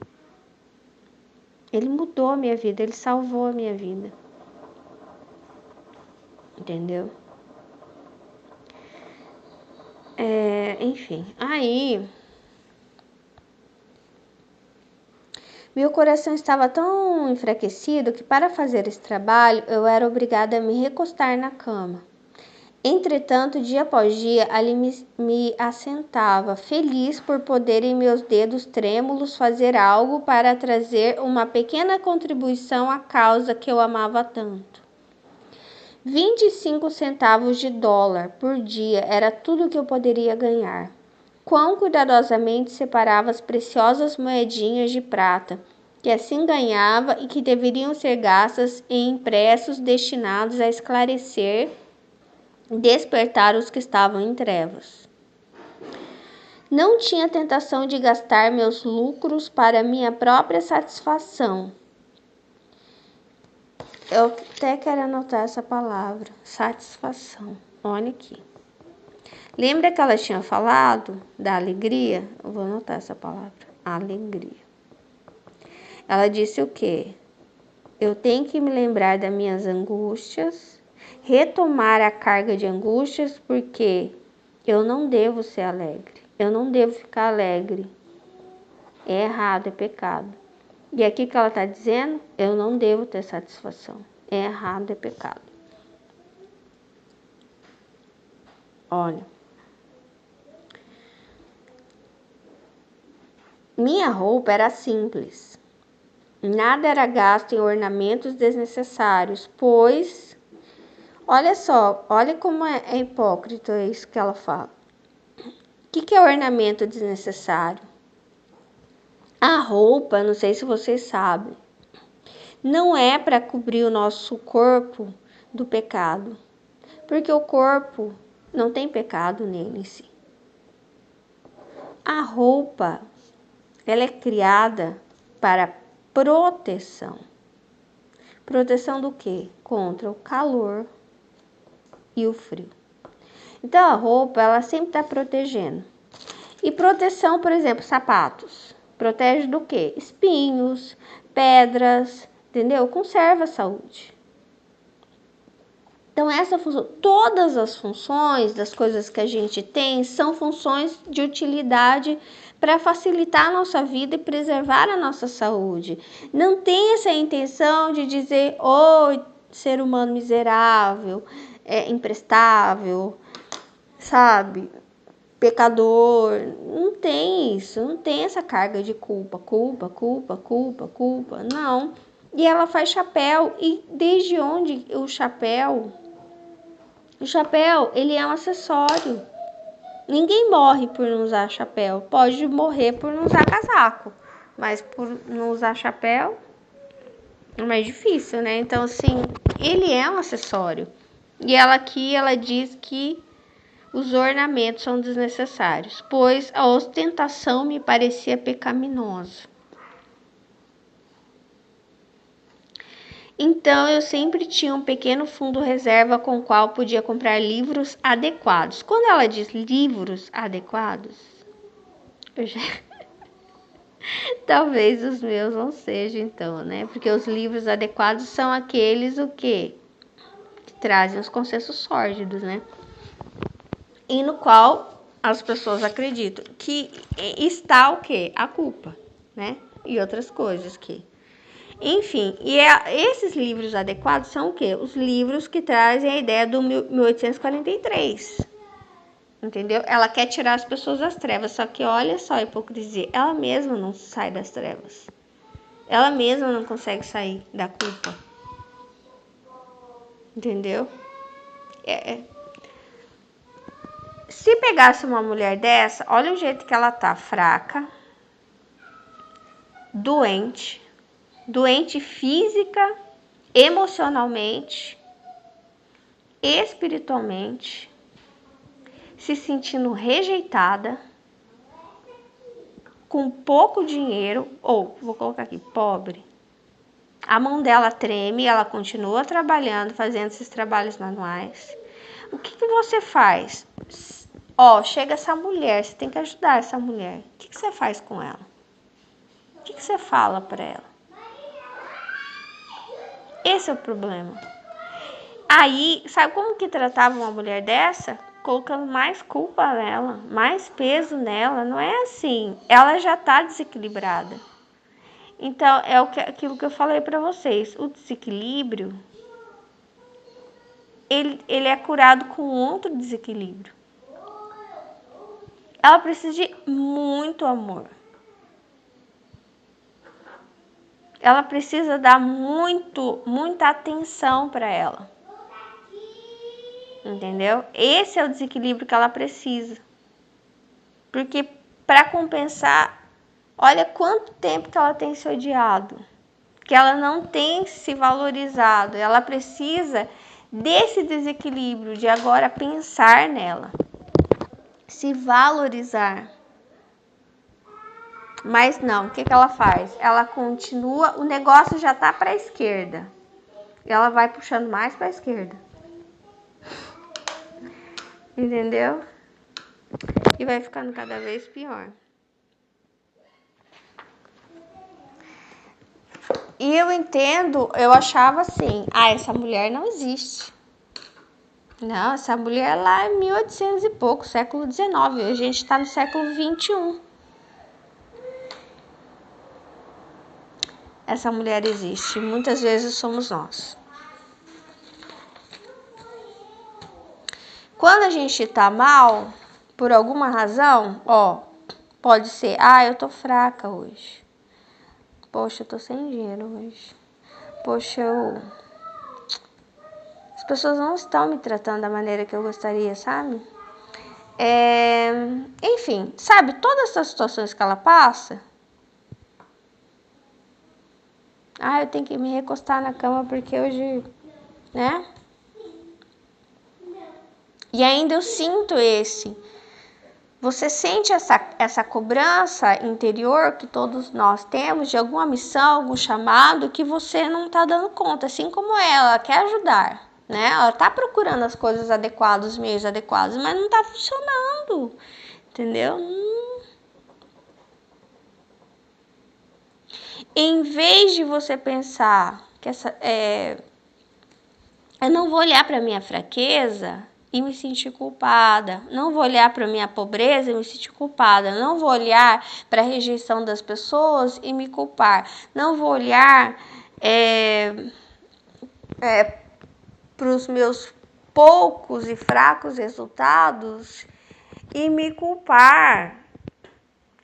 Ele mudou a minha vida, ele salvou a minha vida. Entendeu? Enfim, aí meu coração estava tão enfraquecido que para fazer esse trabalho eu era obrigada a me recostar na cama. Entretanto, dia após dia, ali me assentava, feliz por poder em meus dedos trêmulos fazer algo para trazer uma pequena contribuição à causa que eu amava tanto. 25 centavos de dólar por dia era tudo que eu poderia ganhar. Quão cuidadosamente separava as preciosas moedinhas de prata, que assim ganhava e que deveriam ser gastas em impressos destinados a esclarecer despertar os que estavam em trevas. Não tinha tentação de gastar meus lucros para minha própria satisfação. Eu até quero anotar essa palavra, satisfação. Olha aqui. Lembra que ela tinha falado da alegria? Eu vou anotar essa palavra, alegria. Ela disse o quê? Eu tenho que me lembrar das minhas angústias, retomar a carga de angústias, porque eu não devo ser alegre. Eu não devo ficar alegre. É errado, é pecado. E aqui que ela está dizendo, eu não devo ter satisfação. É errado, é pecado. Olha. Minha roupa era simples. Nada era gasto em ornamentos desnecessários, pois... Olha só, olha como é hipócrita isso que ela fala. O que é ornamento desnecessário? A roupa, não sei se vocês sabem, não é para cobrir o nosso corpo do pecado, Porque o corpo não tem pecado nele em si. A roupa, ela é criada para proteção. Proteção do quê? Contra o calor e o frio. Então a roupa, ela sempre está protegendo. E proteção, por exemplo, sapatos. Protege do quê? Espinhos, pedras, entendeu? Conserva a saúde. Então essa função, todas as funções das coisas que a gente tem são funções de utilidade para facilitar a nossa vida e preservar a nossa saúde. Não tem essa intenção de dizer, ser humano miserável, imprestável, sabe? Pecador. Não tem isso, não tem essa carga de culpa, não. E ela faz chapéu, e desde onde o chapéu, ele é um acessório. Ninguém morre por não usar chapéu. Pode morrer por não usar casaco, mas por não usar chapéu é mais difícil, né? Então, assim, ele é um acessório. E ela aqui, ela diz que os ornamentos são desnecessários, pois a ostentação me parecia pecaminosa. Então eu sempre tinha um pequeno fundo reserva com o qual podia comprar livros adequados. Quando ela diz livros adequados, eu já... talvez os meus não sejam então, né? Porque os livros adequados são aqueles o quê? Que trazem os consensos sórdidos, né? E no qual as pessoas acreditam que está o quê? A culpa, né? E outras coisas que... Enfim, esses livros adequados são o quê? Os livros que trazem a ideia do 1843. Entendeu? Ela quer tirar as pessoas das trevas, só que olha só a hipocrisia. Ela mesma não sai das trevas. Ela mesma não consegue sair da culpa. Entendeu? Se pegasse uma mulher dessa, olha o jeito que ela tá, fraca, doente física, emocionalmente, espiritualmente, se sentindo rejeitada, com pouco dinheiro, ou vou colocar aqui, pobre. A mão dela treme, ela continua trabalhando, fazendo esses trabalhos manuais. O que você faz? Chega essa mulher, você tem que ajudar essa mulher. O que você faz com ela? O que você fala para ela? Esse é o problema. Aí, sabe como que tratava uma mulher dessa? Colocando mais culpa nela, mais peso nela. Não é assim. Ela já tá desequilibrada. Então, é aquilo que eu falei para vocês. O desequilíbrio, ele é curado com outro desequilíbrio. Ela precisa de muito amor. Ela precisa dar muita atenção para ela. Entendeu? Esse é o desequilíbrio que ela precisa. Porque para compensar, olha quanto tempo que ela tem se odiado, que ela não tem se valorizado. Ela precisa desse desequilíbrio de agora pensar nela, se valorizar. Mas não, o que ela faz? Ela continua, o negócio já tá para a esquerda. Ela vai puxando mais para a esquerda. Entendeu? E vai ficando cada vez pior. E eu entendo, eu achava assim, essa mulher não existe. Não, essa mulher lá é 1800 e pouco, século XIX. A gente está no século XXI. Essa mulher existe. Muitas vezes somos nós. Quando a gente tá mal, por alguma razão, pode ser, eu tô fraca hoje. Poxa, eu tô sem dinheiro hoje. Poxa, as pessoas não estão me tratando da maneira que eu gostaria, sabe? Enfim, sabe, todas essas situações que ela passa. Eu tenho que me recostar na cama porque hoje, né? E ainda eu sinto esse. Você sente essa cobrança interior que todos nós temos de alguma missão, algum chamado que você não está dando conta, assim como ela quer ajudar, né? Ela está procurando as coisas adequadas, os meios adequados, mas não está funcionando, entendeu? Em vez de você pensar que eu não vou olhar para minha fraqueza e me sentir culpada. Não vou olhar para minha pobreza e me sentir culpada. Não vou olhar para a rejeição das pessoas e me culpar. Não vou olhar para os meus poucos e fracos resultados e me culpar.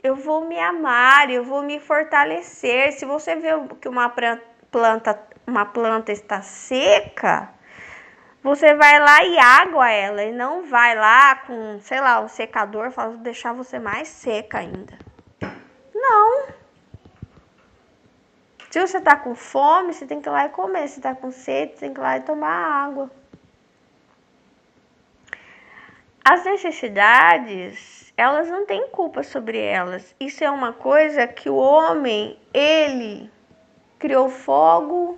Eu vou me amar, eu vou me fortalecer. Se você vê que uma planta está seca, você vai lá e água ela, e não vai lá com, sei lá, um secador, fala, vou deixar você mais seca ainda. Não. Se você tá com fome, você tem que ir lá e comer. Se tá com sede, você tem que ir lá e tomar água. As necessidades, elas não têm culpa sobre elas. Isso é uma coisa que o homem, ele criou fogo,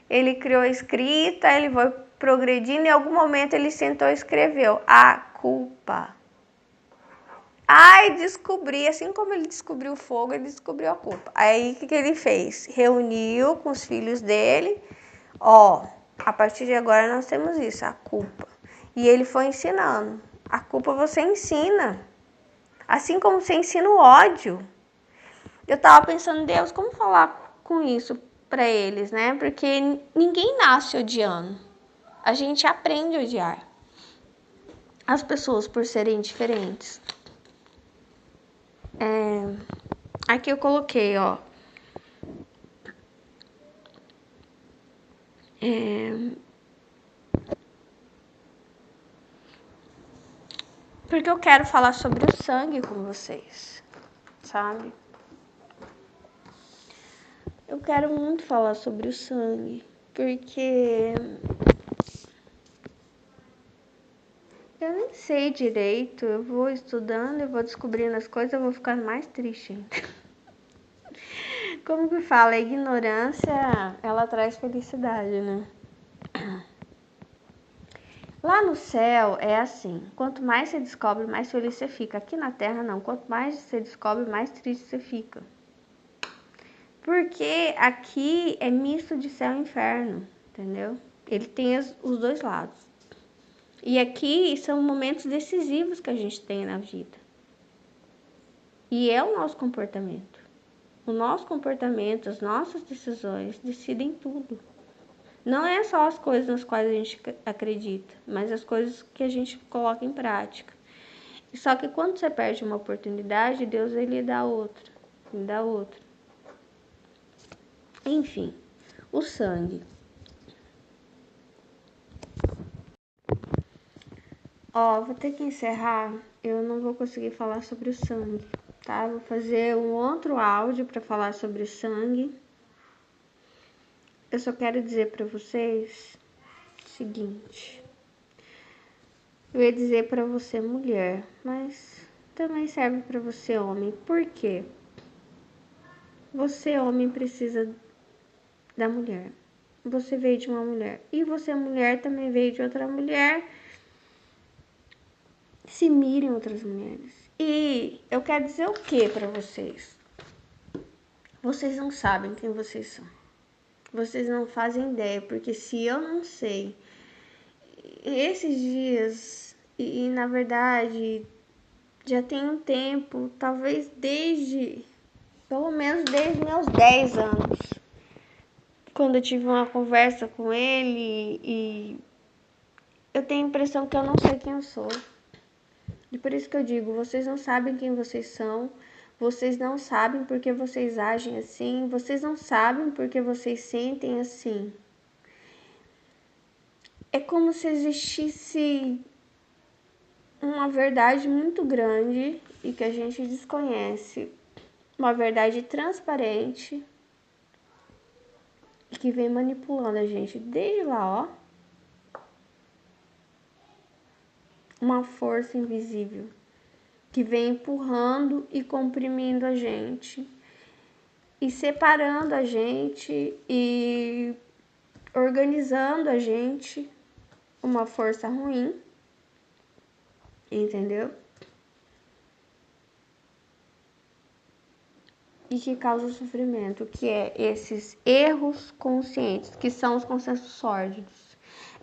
ele criou escrita, ele foi progredindo, em algum momento ele sentou e escreveu a culpa. Ai, descobri, assim como ele descobriu o fogo, ele descobriu a culpa. Aí, o que ele fez? Reuniu com os filhos dele, a partir de agora nós temos isso, a culpa. E ele foi ensinando. A culpa você ensina, assim como você ensina o ódio. Eu tava pensando, Deus, como falar com isso para eles, né? Porque ninguém nasce odiando. A gente aprende a odiar as pessoas por serem diferentes. Aqui eu coloquei, porque eu quero falar sobre o sangue com vocês, sabe? Eu quero muito falar sobre o sangue, porque eu nem sei direito, eu vou estudando, eu vou descobrindo as coisas, eu vou ficando mais triste ainda. Como que fala? A ignorância, ela traz felicidade, né? Lá no céu é assim, quanto mais você descobre, mais feliz você fica. Aqui na terra não, quanto mais você descobre, mais triste você fica. Porque aqui é misto de céu e inferno, entendeu? Ele tem os dois lados. E aqui são momentos decisivos que a gente tem na vida. E é o nosso comportamento. O nosso comportamento, as nossas decisões decidem tudo. Não é só as coisas nas quais a gente acredita, mas as coisas que a gente coloca em prática. Só que quando você perde uma oportunidade, Deus ele dá outra, ele dá outra. Enfim, o sangue. Vou ter que encerrar. Eu não vou conseguir falar sobre o sangue, tá? Vou fazer um outro áudio para falar sobre o sangue. Eu só quero dizer para vocês o seguinte. Eu ia dizer para você mulher, mas também serve para você homem. Por quê? Você homem precisa da mulher. Você veio de uma mulher. E você mulher também veio de outra mulher. Se mirem em outras mulheres. E eu quero dizer o que para vocês? Vocês não sabem quem vocês são. Vocês não fazem ideia, porque se eu não sei, esses dias, e na verdade já tem um tempo, talvez pelo menos desde meus 10 anos, quando eu tive uma conversa com ele e eu tenho a impressão que eu não sei quem eu sou. E por isso que eu digo, vocês não sabem quem vocês são, vocês não sabem porque vocês agem assim, vocês não sabem porque vocês sentem assim. É como se existisse uma verdade muito grande e que a gente desconhece, uma verdade transparente e que vem manipulando a gente desde lá, uma força invisível que vem empurrando e comprimindo a gente e separando a gente e organizando a gente, uma força ruim, entendeu? E que causa sofrimento, que é esses erros conscientes, que são os consensos sórdidos.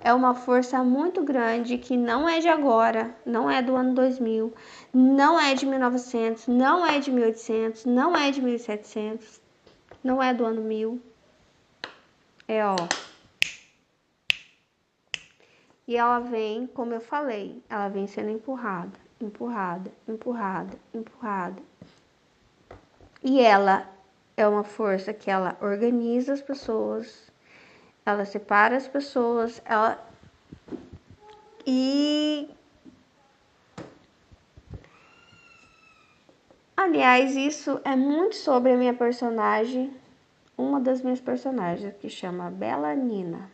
É uma força muito grande que não é de agora, não é do ano 2000, não é de 1900, não é de 1800, não é de 1700, não é do ano 1000. É, ó. E ela vem, como eu falei, ela vem sendo empurrada, empurrada, empurrada, empurrada. E ela é uma força que ela organiza as pessoas, ela separa as pessoas, ela e aliás, isso é muito sobre a minha personagem, uma das minhas personagens, que chama Belanina.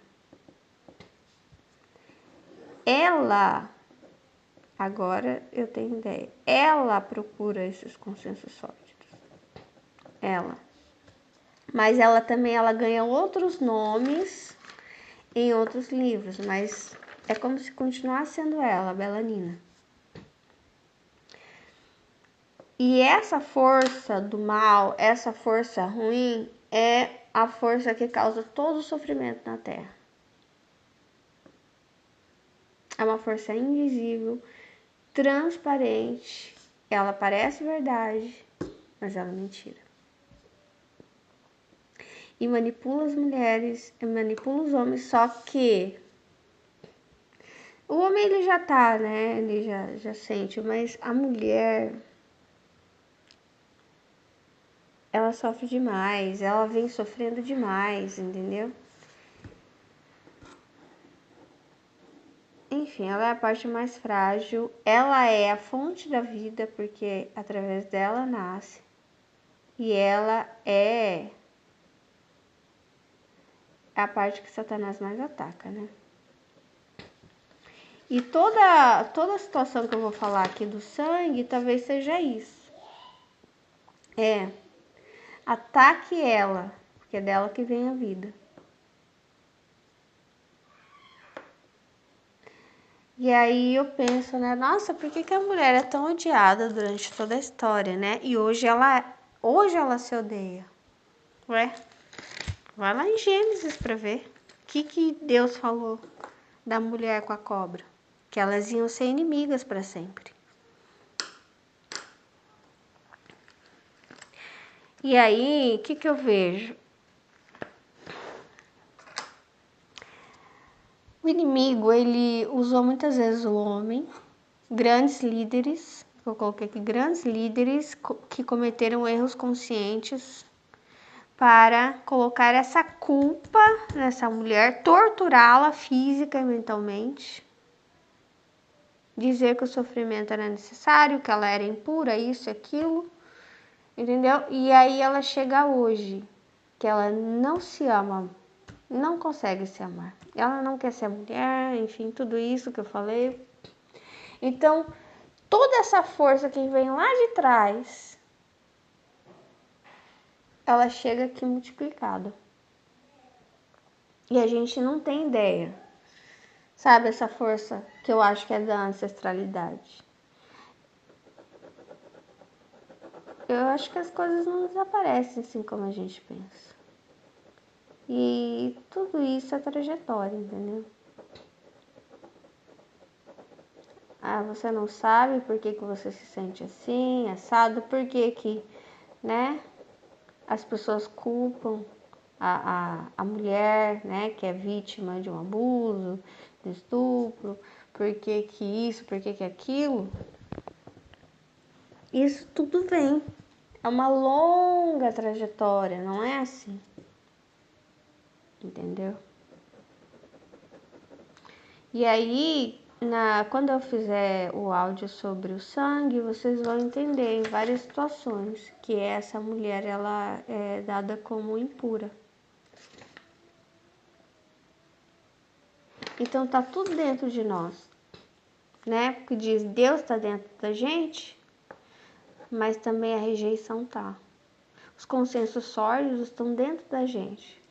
Ela, agora eu tenho ideia, ela procura esses consensos sólidos. Ela. Mas ela também ela ganha outros nomes em outros livros, mas é como se continuasse sendo ela, a Belanina. E essa força do mal, essa força ruim, é a força que causa todo o sofrimento na Terra. É uma força invisível, transparente. Ela parece verdade, mas ela é mentira. E manipula as mulheres, e manipula os homens, só que o homem ele já tá, né? Ele já sente, mas a mulher ela sofre demais, ela vem sofrendo demais, entendeu? Enfim, ela é a parte mais frágil, ela é a fonte da vida, porque através dela nasce. E ela é a parte que Satanás mais ataca, né? E toda a situação que eu vou falar aqui do sangue, talvez seja isso. Ataque ela, porque é dela que vem a vida. E aí eu penso, né? Nossa, por que a mulher é tão odiada durante toda a história, né? E hoje ela se odeia. Ué, vai lá em Gênesis pra ver. O que Deus falou da mulher com a cobra? Que elas iam ser inimigas para sempre. E aí, o que eu vejo? O inimigo, ele usou muitas vezes o homem, grandes líderes, eu coloquei aqui, grandes líderes que cometeram erros conscientes para colocar essa culpa nessa mulher, torturá-la física e mentalmente, dizer que o sofrimento era necessário, que ela era impura, isso e aquilo, entendeu? E aí ela chega hoje, que ela não se ama, não consegue se amar. Ela não quer ser mulher, enfim, tudo isso que eu falei. Então, toda essa força que vem lá de trás, ela chega aqui multiplicada. E a gente não tem ideia. Sabe essa força que eu acho que é da ancestralidade? Eu acho que as coisas não desaparecem assim como a gente pensa. E tudo isso é trajetória, entendeu? Ah, você não sabe por que você se sente assim, assado, por que, né? As pessoas culpam a mulher, né, que é vítima de um abuso, de estupro, por que isso, por que aquilo. Isso tudo vem. É uma longa trajetória, não é assim. Entendeu? E aí, quando eu fizer o áudio sobre o sangue, vocês vão entender em várias situações que essa mulher ela é dada como impura. Então tá tudo dentro de nós. né? Porque diz Deus está dentro da gente, mas também a rejeição tá. Os consensos sólidos estão dentro da gente.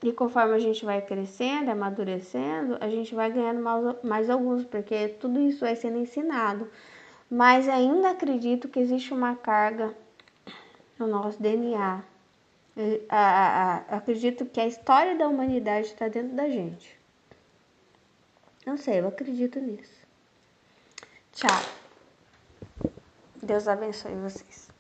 E conforme a gente vai crescendo, amadurecendo, a gente vai ganhando mais alguns, porque tudo isso vai sendo ensinado. Mas ainda acredito que existe uma carga no nosso DNA. Acredito que a história da humanidade está dentro da gente. Não sei, eu acredito nisso. Tchau. Deus abençoe vocês.